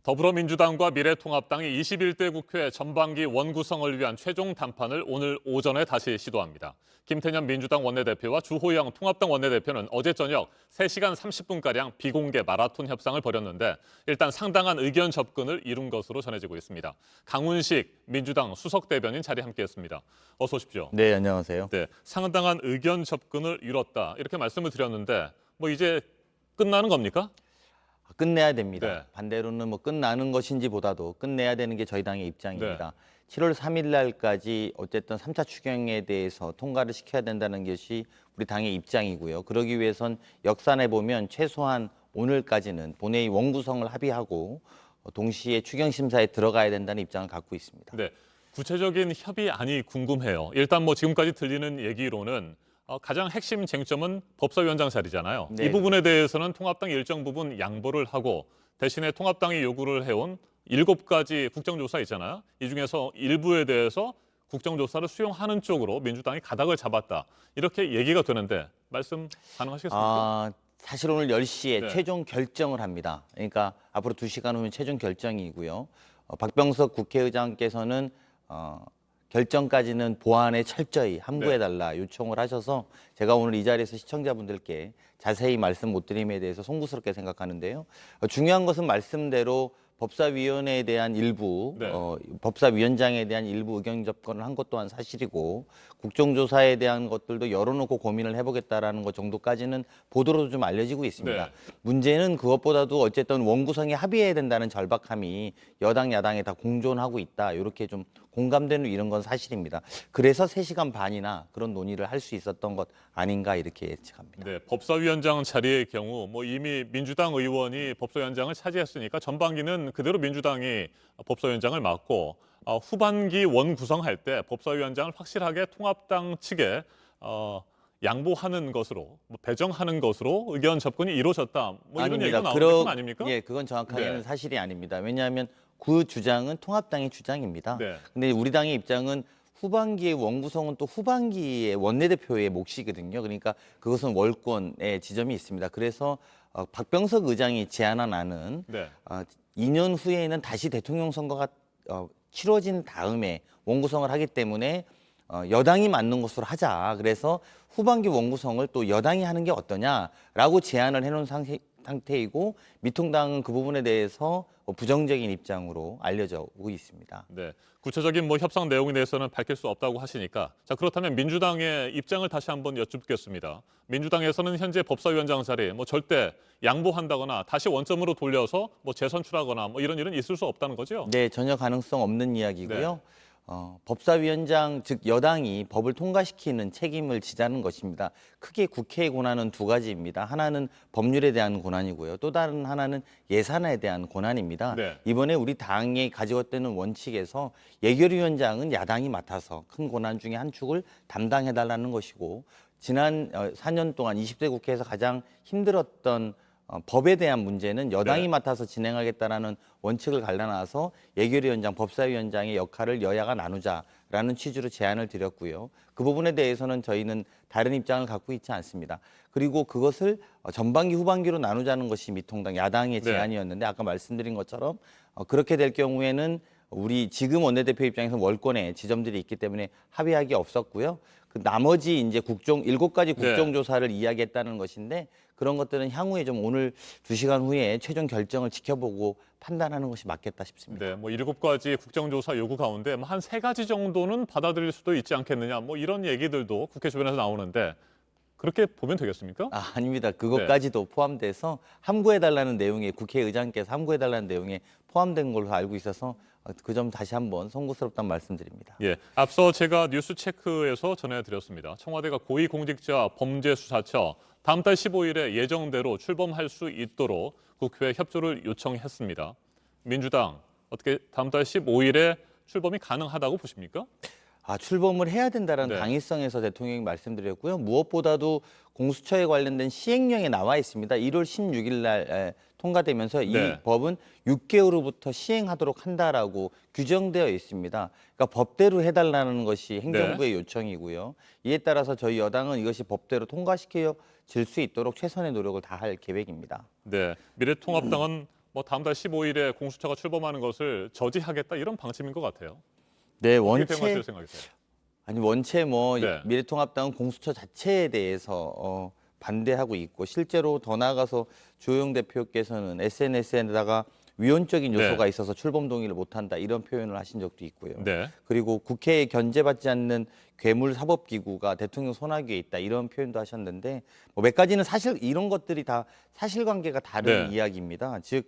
더불어민주당과 미래통합당이 21대 국회 전반기 원구성을 위한 최종談判을 오늘 오전에 다시 시도합니다. 김태년 민주당 원내대표와 주호영 통합당 원내대표는 어제 저녁 3시간 30분가량 비공개 마라톤 협상을 벌였는데 일단 상당한 의견 접근을 이룬 것으로 전해지고 있습니다. 강훈식 민주당 수석대변인 자리에 함께했습니다. 어서 오십시오. 네, 안녕하세요. 네, 상당한 의견 접근을 이뤘다 이렇게 말씀을 드렸는데 뭐 이제 끝나는 겁니까? 끝내야 됩니다. 네. 반대로는 뭐 끝나는 것인지보다도 끝내야 되는 게 저희 당의 입장입니다. 네. 7월 3일 날까지 어쨌든 3차 추경에 대해서 통과를 시켜야 된다는 것이 우리 당의 입장이고요. 그러기 위해선 역산해 보면 최소한 오늘까지는 본회의 원구성을 합의하고 동시에 추경 심사에 들어가야 된다는 입장을 갖고 있습니다. 네, 구체적인 협의안이 궁금해요. 일단 뭐 지금까지 들리는 얘기로는 가장 핵심 쟁점은 법사위원장 자리잖아요. 네. 이 부분에 대해서는 통합당이 일정 부분 양보를 하고 대신에 통합당이 요구를 해온 7가지 국정조사 있잖아요. 이 중에서 일부에 대해서 국정조사를 수용하는 쪽으로 민주당이 가닥을 잡았다. 이렇게 얘기가 되는데 말씀 가능하시겠습니까? 사실 오늘 10시에 네. 최종 결정을 합니다. 그러니까 앞으로 2시간 후면 최종 결정이고요. 박병석 국회의장께서는 결정까지는 보완에 철저히 함구해달라 요청을 하셔서 제가 오늘 이 자리에서 시청자분들께 자세히 말씀 못 드림에 대해서 송구스럽게 생각하는데요. 중요한 것은 말씀대로 법사위원회에 대한 일부, 네. 법사위원장에 대한 일부 의견 접근을 한 것 또한 사실이고 국정조사에 대한 것들도 열어놓고 고민을 해보겠다라는 것 정도까지는 보도로도 좀 알려지고 있습니다. 네. 문제는 그것보다도 어쨌든 원구성에 합의해야 된다는 절박함이 여당, 야당에 다 공존하고 있다. 이렇게 좀 공감되는 이런 건 사실입니다. 그래서 3시간 반이나 그런 논의를 할 수 있었던 것 아닌가 이렇게 예측합니다. 네, 법사위원장 자리의 경우 뭐 이미 민주당 의원이 법사위원장을 차지했으니까 전반기는 그대로 민주당이 법사위원장을 맡고 후반기 원 구성할 때 법사위원장을 확실하게 통합당 측에 양보하는 것으로 배정하는 것으로 의견 접근이 이루어졌다. 뭐 이런 얘기가 나오는 거 아닙니까? 예, 그건 정확하게는 네. 사실이 아닙니다. 왜냐하면 그 주장은 통합당의 주장입니다. 네. 근데 우리 당의 입장은 후반기의 원구성은 또 후반기의 원내대표의 몫이거든요. 그러니까 그것은 월권의 지점이 있습니다. 그래서 박병석 의장이 제안한 안은 네. 2년 후에는 다시 대통령 선거가 치러진 다음에 원구성을 하기 때문에 여당이 맞는 것으로 하자. 그래서 후반기 원구성을 또 여당이 하는 게 어떠냐라고 제안을 해놓은 상태이고 미통당은 그 부분에 대해서 부정적인 입장으로 알려져 오고 있습니다. 네, 구체적인 뭐 협상 내용에 대해서는 밝힐 수 없다고 하시니까 자 그렇다면 민주당의 입장을 다시 한번 여쭙겠습니다. 민주당에서는 현재 법사위원장 자리 뭐 절대 양보한다거나 다시 원점으로 돌려서 뭐 재선출하거나 뭐 이런 일은 있을 수 없다는 거죠? 네, 전혀 가능성 없는 이야기고요. 네. 법사위원장 즉 여당이 법을 통과시키는 책임을 지자는 것입니다. 크게 국회의 권한은 2가지입니다. 하나는 법률에 대한 권한이고요. 또 다른 하나는 예산에 대한 권한입니다. 네. 이번에 우리 당이 가지고 있는 원칙에서 예결위원장은 야당이 맡아서 큰 권한 중에 한 축을 담당해달라는 것이고 지난 4년 동안 20대 국회에서 가장 힘들었던 법에 대한 문제는 여당이 네. 맡아서 진행하겠다라는 원칙을 갈라놔서 예결위원장, 법사위원장의 역할을 여야가 나누자라는 취지로 제안을 드렸고요. 그 부분에 대해서는 저희는 다른 입장을 갖고 있지 않습니다. 그리고 그것을 전반기, 후반기로 나누자는 것이 미통당 야당의 네. 제안이었는데 아까 말씀드린 것처럼 그렇게 될 경우에는 우리 지금 원내대표 입장에서 월권의 지점들이 있기 때문에 합의하기 없었고요. 그 나머지 이제 7가지 국정조사를 이야기했다는 것인데 그런 것들은 향후에 좀 오늘 2시간 후에 최종 결정을 지켜보고 판단하는 것이 맞겠다 싶습니다. 네, 뭐 7가지 국정조사 요구 가운데 뭐 한 3가지 정도는 받아들일 수도 있지 않겠느냐 뭐 이런 얘기들도 국회 주변에서 나오는데 그렇게 보면 되겠습니까? 아닙니다. 그것까지도 포함돼서 함구해달라는 내용에 국회의장께서 함구해달라는 내용에 포함된 걸로 알고 있어서 그 점 다시 한번 송구스럽다는 말씀드립니다. 예, 앞서 제가 뉴스체크에서 전해드렸습니다. 청와대가 고위공직자 범죄수사처 다음 달 15일에 예정대로 출범할 수 있도록 국회에 협조를 요청했습니다. 민주당 어떻게 다음 달 15일에 출범이 가능하다고 보십니까? 출범을 해야 된다는 네. 당위성에서 대통령이 말씀드렸고요. 무엇보다도 공수처에 관련된 시행령에 나와 있습니다. 1월 16일 날 통과되면서 이 네. 법은 6개월 후부터 시행하도록 한다라고 규정되어 있습니다. 그러니까 법대로 해달라는 것이 행정부의 요청이고요. 이에 따라서 저희 여당은 이것이 법대로 통과시켜질 수 있도록 최선의 노력을 다할 계획입니다. 네, 미래통합당은 뭐 다음 달 15일에 공수처가 출범하는 것을 저지하겠다 이런 방침인 것 같아요. 네, 어떻게 대응하실 생각이세요? 원체 뭐 네. 미래통합당은 공수처 자체에 대해서 반대하고 있고 실제로 더 나아가서 주호영 대표께서는 SNS에다가 위헌적인 요소가 네. 있어서 출범 동의를 못한다 이런 표현을 하신 적도 있고요. 네. 그리고 국회에 견제받지 않는 괴물 사법기구가 대통령 손아귀에 있다 이런 표현도 하셨는데 뭐 몇 가지는 사실 이런 것들이 다 사실관계가 다른 네. 이야기입니다. 즉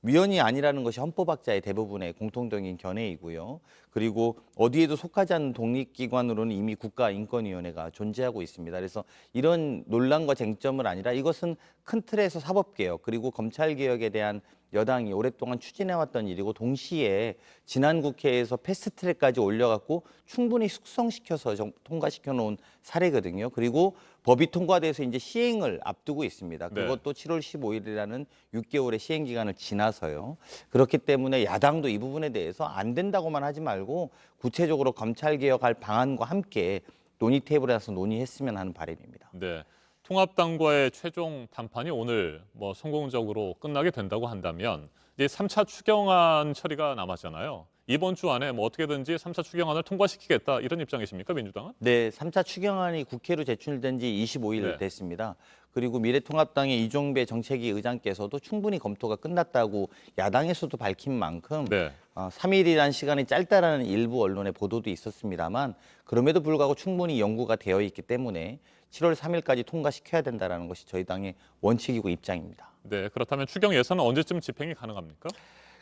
위헌이 아니라는 것이 헌법학자의 대부분의 공통적인 견해이고요. 그리고 어디에도 속하지 않는 독립기관으로는 이미 국가인권위원회가 존재하고 있습니다. 그래서 이런 논란과 쟁점은 아니라 이것은 큰 틀에서 사법개혁 그리고 검찰개혁에 대한 여당이 오랫동안 추진해왔던 일이고 동시에 지난 국회에서 패스트트랙까지 올려갖고 충분히 숙성시켜서 통과시켜 놓은 사례거든요. 그리고 법이 통과돼서 이제 시행을 앞두고 있습니다. 네. 그것도 7월 15일이라는 6개월의 시행 기간을 지나서요. 그렇기 때문에 야당도 이 부분에 대해서 안 된다고만 하지 말고 구체적으로 검찰 개혁할 방안과 함께 논의 테이블에 와서 논의했으면 하는 바람입니다. 네. 통합당과의 최종談판이 오늘 뭐 성공적으로 끝나게 된다고 한다면 이제 3차 추경안 처리가 남았잖아요. 이번 주 안에 뭐 어떻게든지 3차 추경안을 통과시키겠다 이런 입장이십니까, 민주당은? 네, 3차 추경안이 국회로 제출된 지 25일 네. 됐습니다. 그리고 미래통합당의 이종배 정책위 의장께서도 충분히 검토가 끝났다고 야당에서도 밝힌 만큼 네. 3일이라는 시간이 짧다라는 일부 언론의 보도도 있었습니다만 그럼에도 불구하고 충분히 연구가 되어 있기 때문에 7월 3일까지 통과시켜야 된다는 것이 저희 당의 원칙이고 입장입니다. 네. 그렇다면 추경 예산은 언제쯤 집행이 가능합니까?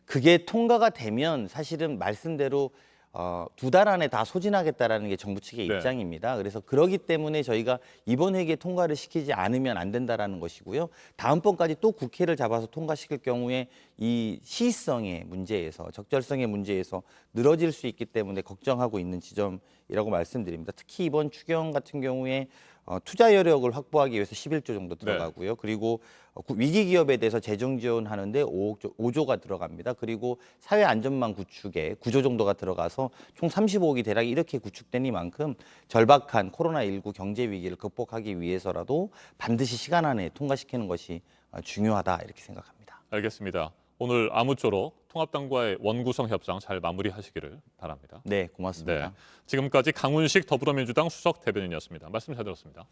그게 통과가 되면 사실은 말씀대로 2달 안에 다 소진하겠다라는 게 정부 측의 네. 입장입니다. 그래서 그러기 때문에 저희가 이번 회기에 통과를 시키지 않으면 안 된다라는 것이고요. 다음번까지 또 국회를 잡아서 통과시킬 경우에 이 시의성의 문제에서 적절성의 문제에서 늘어질 수 있기 때문에 걱정하고 있는 지점이라고 말씀드립니다. 특히 이번 추경 같은 경우에 투자 여력을 확보하기 위해서 11조 정도 들어가고요. 그리고 위기 기업에 대해서 재정 지원하는데 5조가 들어갑니다. 그리고 사회 안전망 구축에 9조 정도가 들어가서 총 35억이 대략 이렇게 구축되니만큼 절박한 코로나19 경제 위기를 극복하기 위해서라도 반드시 시간 안에 통과시키는 것이 중요하다 이렇게 생각합니다. 알겠습니다. 오늘 아무쪼록 통합당과의 원구성 협상 잘 마무리하시기를 바랍니다. 네, 고맙습니다. 네. 지금까지 강훈식 더불어민주당 수석 대변인이었습니다. 말씀 잘 들었습니다.